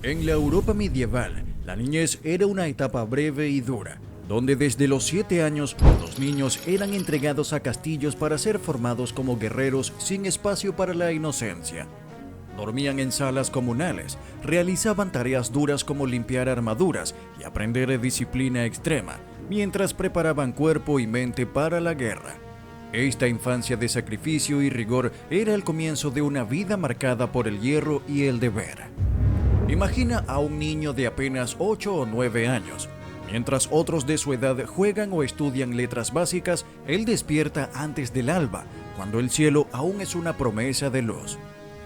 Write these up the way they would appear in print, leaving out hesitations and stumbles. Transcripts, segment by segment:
En la Europa medieval, la niñez era una etapa breve y dura, donde desde los 7 años los niños eran entregados a castillos para ser formados como guerreros sin espacio para la inocencia. Dormían en salas comunales, realizaban tareas duras como limpiar armaduras y aprender disciplina extrema, mientras preparaban cuerpo y mente para la guerra. Esta infancia de sacrificio y rigor era el comienzo de una vida marcada por el hierro y el deber. Imagina a un niño de apenas 8 o 9 años. Mientras otros de su edad juegan o estudian letras básicas, él despierta antes del alba, cuando el cielo aún es una promesa de luz.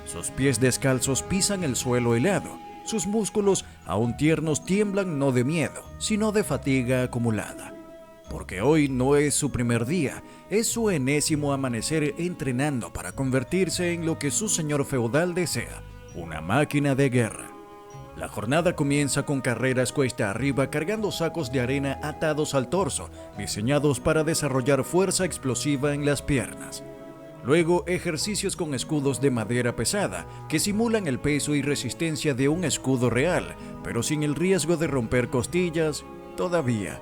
Sus pies descalzos pisan el suelo helado. Sus músculos, aún tiernos, tiemblan no de miedo, sino de fatiga acumulada. Porque hoy no es su primer día, es su enésimo amanecer entrenando para convertirse en lo que su señor feudal desea, una máquina de guerra. La jornada comienza con carreras cuesta arriba cargando sacos de arena atados al torso, diseñados para desarrollar fuerza explosiva en las piernas. Luego, ejercicios con escudos de madera pesada, que simulan el peso y resistencia de un escudo real, pero sin el riesgo de romper costillas, todavía.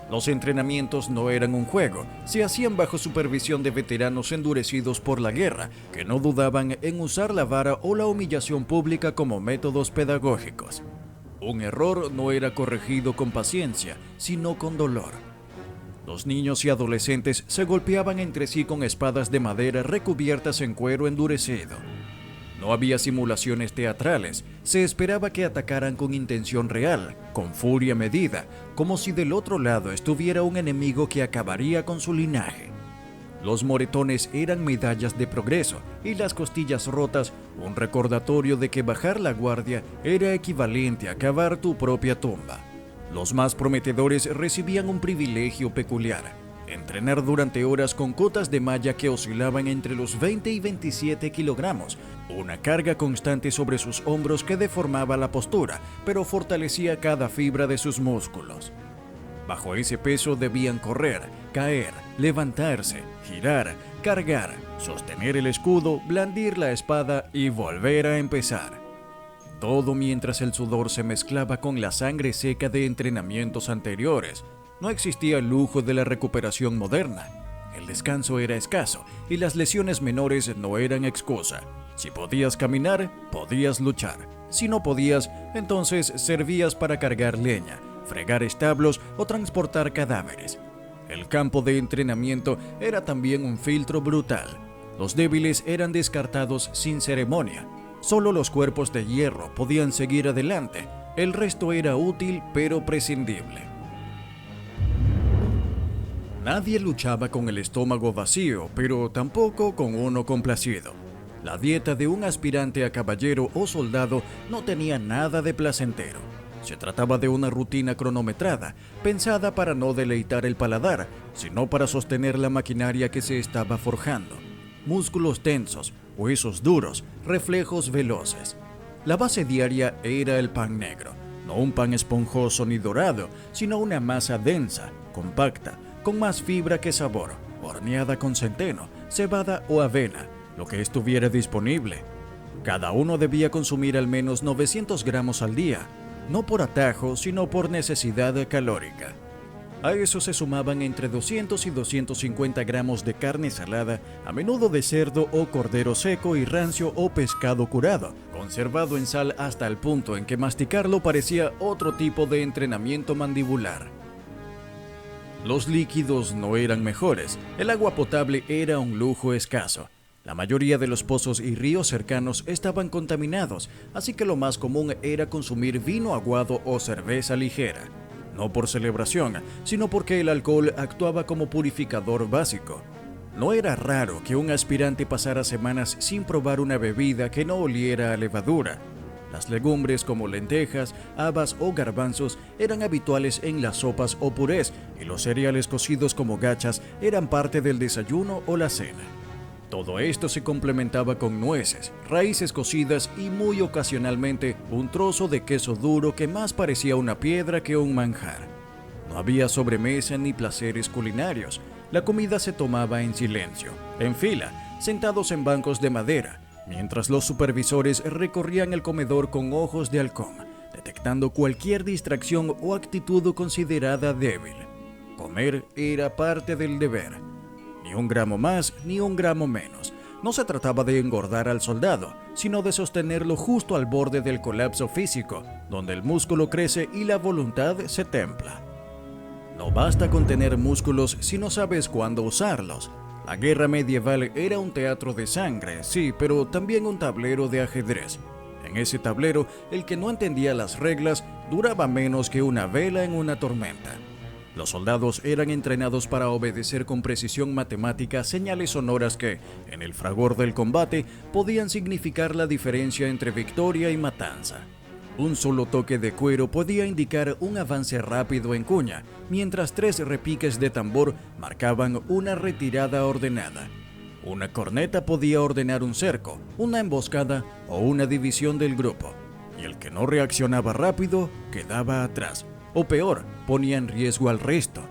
Los entrenamientos no eran un juego, se hacían bajo supervisión de veteranos endurecidos por la guerra, que no dudaban en usar la vara o la humillación pública como métodos pedagógicos. Un error no era corregido con paciencia, sino con dolor. Los niños y adolescentes se golpeaban entre sí con espadas de madera recubiertas en cuero endurecido. No había simulaciones teatrales, se esperaba que atacaran con intención real, con furia medida, como si del otro lado estuviera un enemigo que acabaría con su linaje. Los moretones eran medallas de progreso y las costillas rotas un recordatorio de que bajar la guardia era equivalente a cavar tu propia tumba. Los más prometedores recibían un privilegio peculiar: entrenar durante horas con cotas de malla que oscilaban entre los 20 y 27 kilogramos, una carga constante sobre sus hombros que deformaba la postura, pero fortalecía cada fibra de sus músculos. Bajo ese peso debían correr, caer, levantarse, girar, cargar, sostener el escudo, blandir la espada y volver a empezar. Todo mientras el sudor se mezclaba con la sangre seca de entrenamientos anteriores. No existía el lujo de la recuperación moderna. El descanso era escaso y las lesiones menores no eran excusa. Si podías caminar, podías luchar. Si no podías, entonces servías para cargar leña, fregar establos o transportar cadáveres. El campo de entrenamiento era también un filtro brutal. Los débiles eran descartados sin ceremonia. Solo los cuerpos de hierro podían seguir adelante. El resto era útil pero prescindible. Nadie luchaba con el estómago vacío, pero tampoco con uno complacido. La dieta de un aspirante a caballero o soldado no tenía nada de placentero. Se trataba de una rutina cronometrada, pensada para no deleitar el paladar, sino para sostener la maquinaria que se estaba forjando. Músculos tensos, huesos duros, reflejos veloces. La base diaria era el pan negro, no un pan esponjoso ni dorado, sino una masa densa, compacta, con más fibra que sabor, horneada con centeno, cebada o avena, lo que estuviera disponible. Cada uno debía consumir al menos 900 gramos al día, no por atajo, sino por necesidad calórica. A eso se sumaban entre 200 y 250 gramos de carne salada, a menudo de cerdo o cordero seco y rancio o pescado curado, conservado en sal hasta el punto en que masticarlo parecía otro tipo de entrenamiento mandibular. Los líquidos no eran mejores, el agua potable era un lujo escaso. La mayoría de los pozos y ríos cercanos estaban contaminados, así que lo más común era consumir vino aguado o cerveza ligera. No por celebración, sino porque el alcohol actuaba como purificador básico. No era raro que un aspirante pasara semanas sin probar una bebida que no oliera a levadura. Las legumbres como lentejas, habas o garbanzos eran habituales en las sopas o purés, y los cereales cocidos como gachas eran parte del desayuno o la cena. Todo esto se complementaba con nueces, raíces cocidas y muy ocasionalmente un trozo de queso duro que más parecía una piedra que un manjar. No había sobremesa ni placeres culinarios. La comida se tomaba en silencio, en fila, sentados en bancos de madera. mientras los supervisores recorrían el comedor con ojos de halcón, detectando cualquier distracción o actitud considerada débil. Comer era parte del deber. Ni un gramo más ni un gramo menos. No se trataba de engordar al soldado, sino de sostenerlo justo al borde del colapso físico, donde el músculo crece y la voluntad se templa. No basta con tener músculos si no sabes cuándo usarlos. La guerra medieval era un teatro de sangre, sí, pero también un tablero de ajedrez. En ese tablero, el que no entendía las reglas duraba menos que una vela en una tormenta. Los soldados eran entrenados para obedecer con precisión matemática señales sonoras que, en el fragor del combate, podían significar la diferencia entre victoria y matanza. Un solo toque de cuero podía indicar un avance rápido en cuña, mientras 3 repiques de tambor marcaban una retirada ordenada. Una corneta podía ordenar un cerco, una emboscada o una división del grupo, y el que no reaccionaba rápido quedaba atrás. O peor, ponía en riesgo al resto.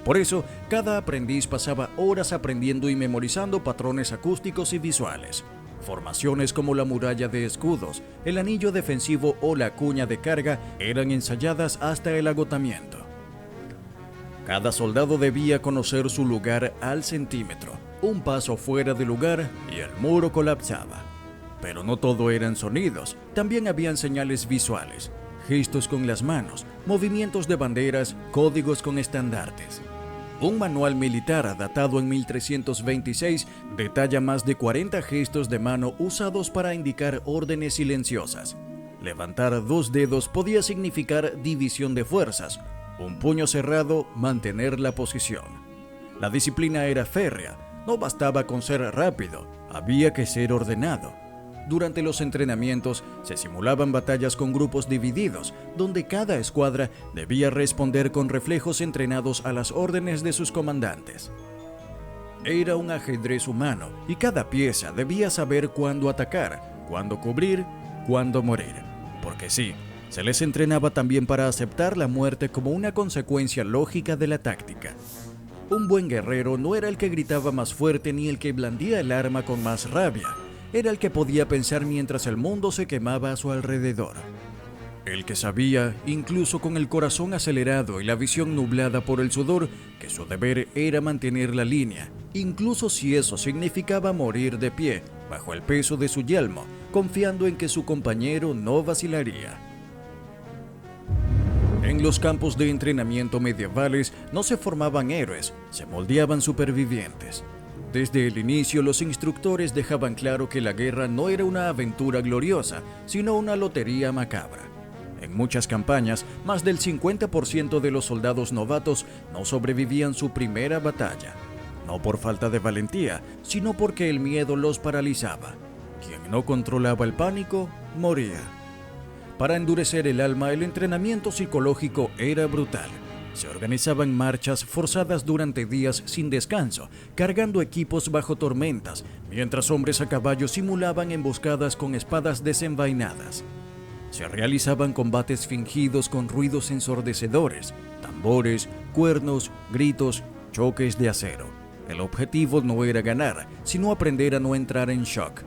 Por eso, cada aprendiz pasaba horas aprendiendo y memorizando patrones acústicos y visuales. Formaciones como la muralla de escudos, el anillo defensivo o la cuña de carga eran ensayadas hasta el agotamiento. Cada soldado debía conocer su lugar al centímetro. Un paso fuera de lugar y el muro colapsaba. Pero no todo eran sonidos, también habían señales visuales. Gestos con las manos, movimientos de banderas, códigos con estandartes. Un manual militar datado en 1326 detalla más de 40 gestos de mano usados para indicar órdenes silenciosas. Levantar 2 dedos podía significar división de fuerzas, un puño cerrado, mantener la posición. La disciplina era férrea, no bastaba con ser rápido, había que ser ordenado. Durante los entrenamientos se simulaban batallas con grupos divididos, donde cada escuadra debía responder con reflejos entrenados a las órdenes de sus comandantes. Era un ajedrez humano y cada pieza debía saber cuándo atacar, cuándo cubrir, cuándo morir. Porque sí, se les entrenaba también para aceptar la muerte como una consecuencia lógica de la táctica. Un buen guerrero no era el que gritaba más fuerte ni el que blandía el arma con más rabia. Era el que podía pensar mientras el mundo se quemaba a su alrededor. El que sabía, incluso con el corazón acelerado y la visión nublada por el sudor, que su deber era mantener la línea, incluso si eso significaba morir de pie, bajo el peso de su yelmo, confiando en que su compañero no vacilaría. En los campos de entrenamiento medievales no se formaban héroes, se moldeaban supervivientes. Desde el inicio, los instructores dejaban claro que la guerra no era una aventura gloriosa, sino una lotería macabra. En muchas campañas, más del 50% de los soldados novatos no sobrevivían su primera batalla. No por falta de valentía, sino porque el miedo los paralizaba. Quien no controlaba el pánico, moría. Para endurecer el alma, el entrenamiento psicológico era brutal. Se organizaban marchas forzadas durante días sin descanso, cargando equipos bajo tormentas, mientras hombres a caballo simulaban emboscadas con espadas desenvainadas. Se realizaban combates fingidos con ruidos ensordecedores, tambores, cuernos, gritos, choques de acero. El objetivo no era ganar, sino aprender a no entrar en shock.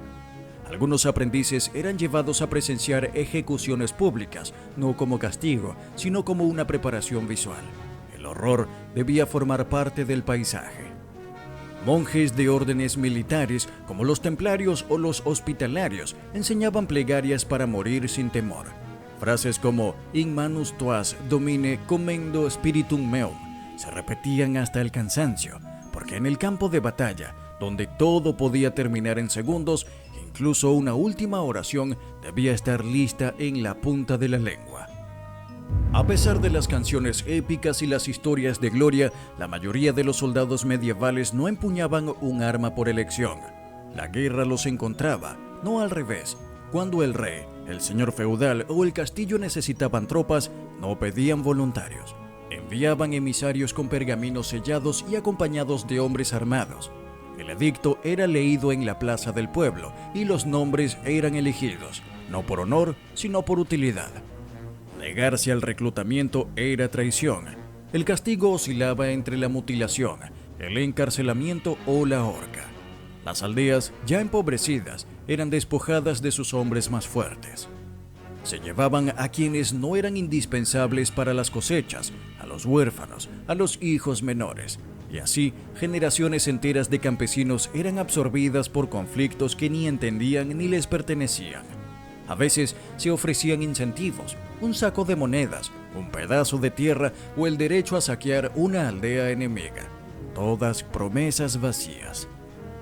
Algunos aprendices eran llevados a presenciar ejecuciones públicas, no como castigo, sino como una preparación visual. El horror debía formar parte del paisaje. Monjes de órdenes militares, como los templarios o los hospitalarios, enseñaban plegarias para morir sin temor. Frases como «In manus tuas domine commendo spiritum meum» se repetían hasta el cansancio, porque en el campo de batalla, donde todo podía terminar en segundos, incluso una última oración debía estar lista en la punta de la lengua. A pesar de las canciones épicas y las historias de gloria, la mayoría de los soldados medievales no empuñaban un arma por elección. La guerra los encontraba, no al revés. Cuando el rey, el señor feudal o el castillo necesitaban tropas, no pedían voluntarios. Enviaban emisarios con pergaminos sellados y acompañados de hombres armados. El edicto era leído en la plaza del pueblo y los nombres eran elegidos, no por honor, sino por utilidad. Negarse al reclutamiento era traición. El castigo oscilaba entre la mutilación, el encarcelamiento o la horca. Las aldeas, ya empobrecidas, eran despojadas de sus hombres más fuertes. Se llevaban a quienes no eran indispensables para las cosechas, a los huérfanos, a los hijos menores, y así generaciones enteras de campesinos eran absorbidas por conflictos que ni entendían ni les pertenecían. A veces se ofrecían incentivos, un saco de monedas, un pedazo de tierra o el derecho a saquear una aldea enemiga. Todas promesas vacías,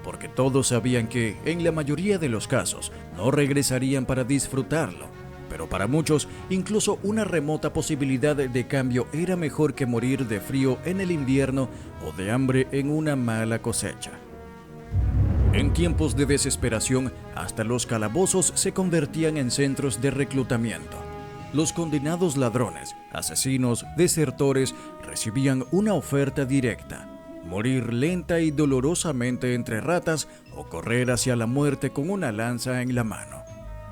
porque todos sabían que, en la mayoría de los casos, no regresarían para disfrutarlo. Pero para muchos, incluso una remota posibilidad de cambio era mejor que morir de frío en el invierno o de hambre en una mala cosecha. En tiempos de desesperación, hasta los calabozos se convertían en centros de reclutamiento. Los condenados ladrones, asesinos, desertores recibían una oferta directa: morir lenta y dolorosamente entre ratas o correr hacia la muerte con una lanza en la mano.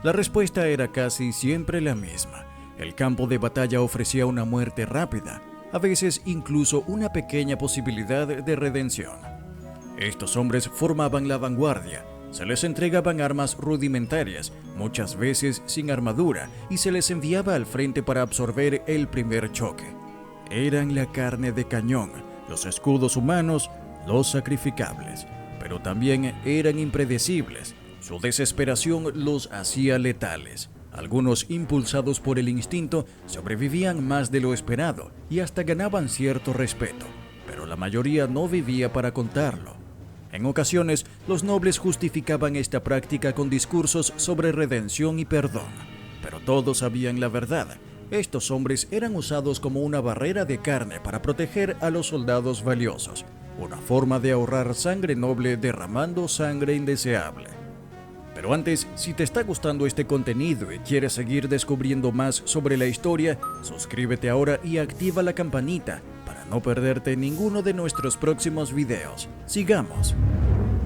La respuesta era casi siempre la misma. El campo de batalla ofrecía una muerte rápida, a veces incluso una pequeña posibilidad de redención. Estos hombres formaban la vanguardia. Se les entregaban armas rudimentarias, muchas veces sin armadura, y se les enviaba al frente para absorber el primer choque. Eran la carne de cañón, los escudos humanos, los sacrificables, pero también eran impredecibles. Su desesperación los hacía letales. Algunos, impulsados por el instinto, sobrevivían más de lo esperado y hasta ganaban cierto respeto, pero la mayoría no vivía para contarlo. En ocasiones, los nobles justificaban esta práctica con discursos sobre redención y perdón, pero todos sabían la verdad. Estos hombres eran usados como una barrera de carne para proteger a los soldados valiosos, una forma de ahorrar sangre noble derramando sangre indeseable. Pero antes, si te está gustando este contenido y quieres seguir descubriendo más sobre la historia, suscríbete ahora y activa la campanita para no perderte ninguno de nuestros próximos videos. Sigamos.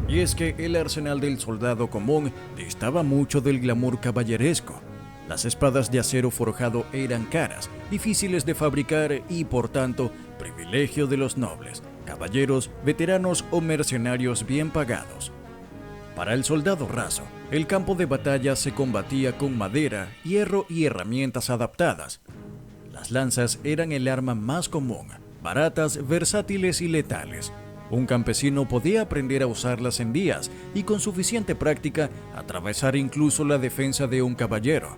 Y es que el arsenal del soldado común distaba mucho del glamour caballeresco. Las espadas de acero forjado eran caras, difíciles de fabricar y, por tanto, privilegio de los nobles, caballeros, veteranos o mercenarios bien pagados. Para el soldado raso, el campo de batalla se combatía con madera, hierro y herramientas adaptadas. Las lanzas eran el arma más común, baratas, versátiles y letales. Un campesino podía aprender a usarlas en días y, con suficiente práctica, atravesar incluso la defensa de un caballero.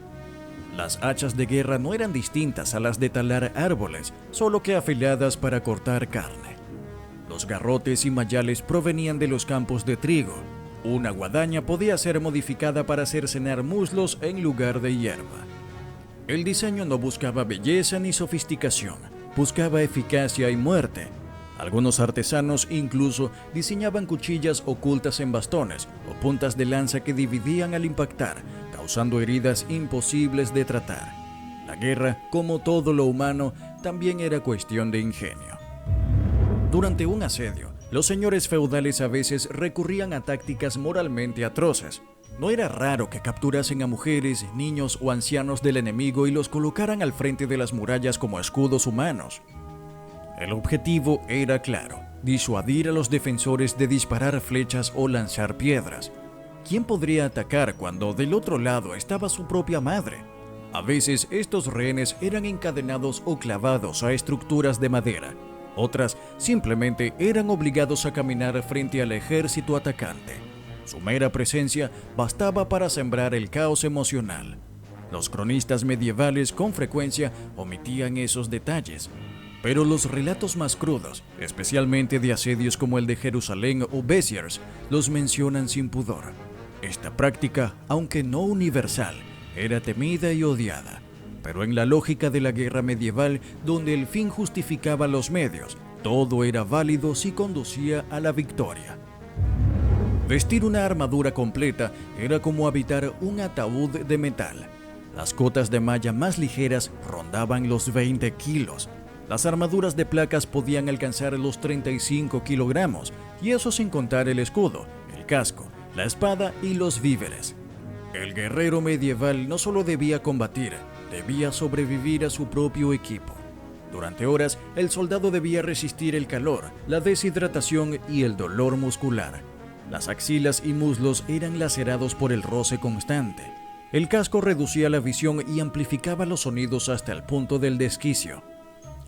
Las hachas de guerra no eran distintas a las de talar árboles, solo que afiladas para cortar carne. Los garrotes y mayales provenían de los campos de trigo. Una guadaña podía ser modificada para cercenar muslos en lugar de hierba. El diseño no buscaba belleza ni sofisticación, buscaba eficacia y muerte. Algunos artesanos incluso diseñaban cuchillas ocultas en bastones o puntas de lanza que dividían al impactar, causando heridas imposibles de tratar. La guerra, como todo lo humano, también era cuestión de ingenio. Durante un asedio, los señores feudales a veces recurrían a tácticas moralmente atroces. No era raro que capturasen a mujeres, niños o ancianos del enemigo y los colocaran al frente de las murallas como escudos humanos. El objetivo era claro: disuadir a los defensores de disparar flechas o lanzar piedras. ¿Quién podría atacar cuando del otro lado estaba su propia madre? A veces estos rehenes eran encadenados o clavados a estructuras de madera. Otras simplemente eran obligados a caminar frente al ejército atacante. Su mera presencia bastaba para sembrar el caos emocional. Los cronistas medievales con frecuencia omitían esos detalles, pero los relatos más crudos, especialmente de asedios como el de Jerusalén o Béziers, los mencionan sin pudor. Esta práctica, aunque no universal, era temida y odiada. Pero en la lógica de la guerra medieval, donde el fin justificaba los medios, todo era válido si conducía a la victoria. Vestir una armadura completa era como habitar un ataúd de metal. Las cotas de malla más ligeras rondaban los 20 kilos. Las armaduras de placas podían alcanzar los 35 kilogramos, y eso sin contar el escudo, el casco, la espada y los víveres. El guerrero medieval no solo debía combatir, debía sobrevivir a su propio equipo. Durante horas, el soldado debía resistir el calor, la deshidratación y el dolor muscular. Las axilas y muslos eran lacerados por el roce constante. El casco reducía la visión y amplificaba los sonidos hasta el punto del desquicio.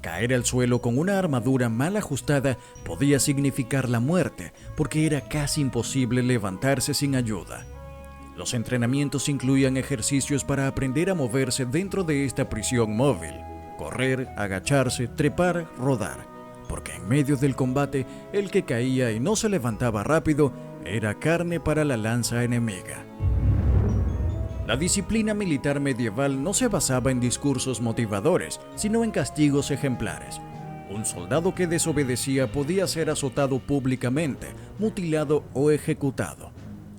Caer al suelo con una armadura mal ajustada podía significar la muerte, porque era casi imposible levantarse sin ayuda. Los entrenamientos incluían ejercicios para aprender a moverse dentro de esta prisión móvil: correr, agacharse, trepar, rodar, porque en medio del combate el que caía y no se levantaba rápido era carne para la lanza enemiga. La disciplina militar medieval no se basaba en discursos motivadores, sino en castigos ejemplares. Un soldado que desobedecía podía ser azotado públicamente, mutilado o ejecutado.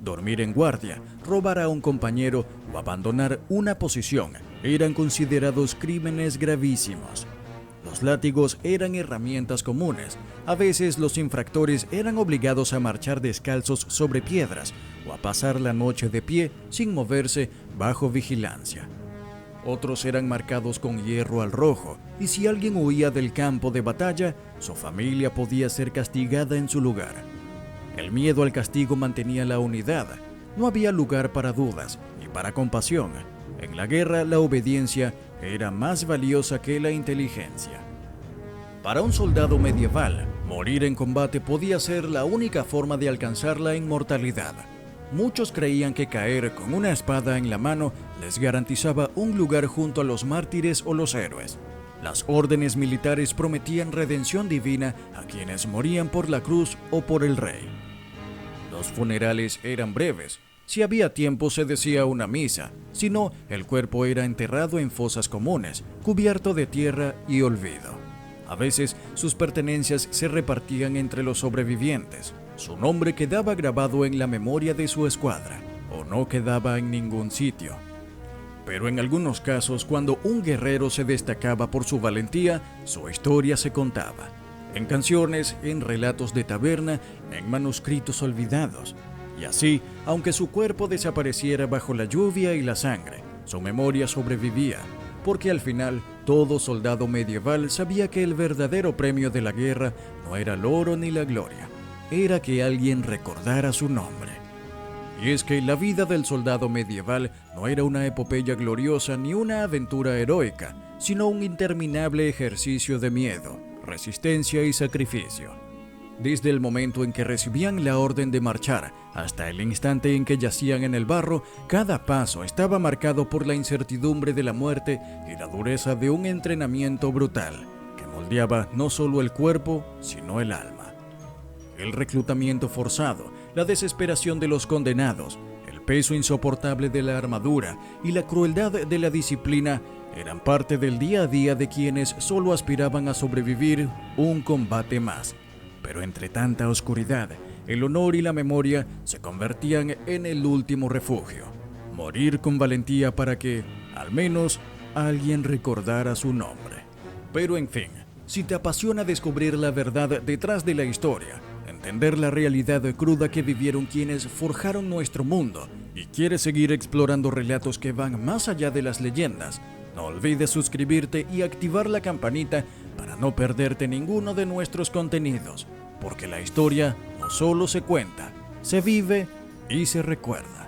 Dormir en guardia, robar a un compañero o abandonar una posición eran considerados crímenes gravísimos. Los látigos eran herramientas comunes. A veces los infractores eran obligados a marchar descalzos sobre piedras o a pasar la noche de pie sin moverse bajo vigilancia. Otros eran marcados con hierro al rojo, y si alguien huía del campo de batalla, su familia podía ser castigada en su lugar. El miedo al castigo mantenía la unidad. No había lugar para dudas ni para compasión. En la guerra, la obediencia era más valiosa que la inteligencia. Para un soldado medieval, morir en combate podía ser la única forma de alcanzar la inmortalidad. Muchos creían que caer con una espada en la mano les garantizaba un lugar junto a los mártires o los héroes. Las órdenes militares prometían redención divina a quienes morían por la cruz o por el rey. Los funerales eran breves. Si había tiempo se decía una misa, si no, el cuerpo era enterrado en fosas comunes, cubierto de tierra y olvido. A veces sus pertenencias se repartían entre los sobrevivientes. Su nombre quedaba grabado en la memoria de su escuadra, o no quedaba en ningún sitio. Pero en algunos casos, cuando un guerrero se destacaba por su valentía, su historia se contaba. En canciones, en relatos de taberna, en manuscritos olvidados. Y así, aunque su cuerpo desapareciera bajo la lluvia y la sangre, su memoria sobrevivía, porque al final todo soldado medieval sabía que el verdadero premio de la guerra no era el oro ni la gloria, era que alguien recordara su nombre. Y es que la vida del soldado medieval no era una epopeya gloriosa ni una aventura heroica, sino un interminable ejercicio de miedo, resistencia y sacrificio. Desde el momento en que recibían la orden de marchar hasta el instante en que yacían en el barro, cada paso estaba marcado por la incertidumbre de la muerte y la dureza de un entrenamiento brutal que moldeaba no solo el cuerpo, sino el alma. El reclutamiento forzado, la desesperación de los condenados, el peso insoportable de la armadura y la crueldad de la disciplina eran parte del día a día de quienes solo aspiraban a sobrevivir un combate más. Pero entre tanta oscuridad, el honor y la memoria se convertían en el último refugio. Morir con valentía para que, al menos, alguien recordara su nombre. Pero en fin, si te apasiona descubrir la verdad detrás de la historia, entender la realidad cruda que vivieron quienes forjaron nuestro mundo, y quieres seguir explorando relatos que van más allá de las leyendas, no olvides suscribirte y activar la campanita para no perderte ninguno de nuestros contenidos, porque la historia no solo se cuenta, se vive y se recuerda.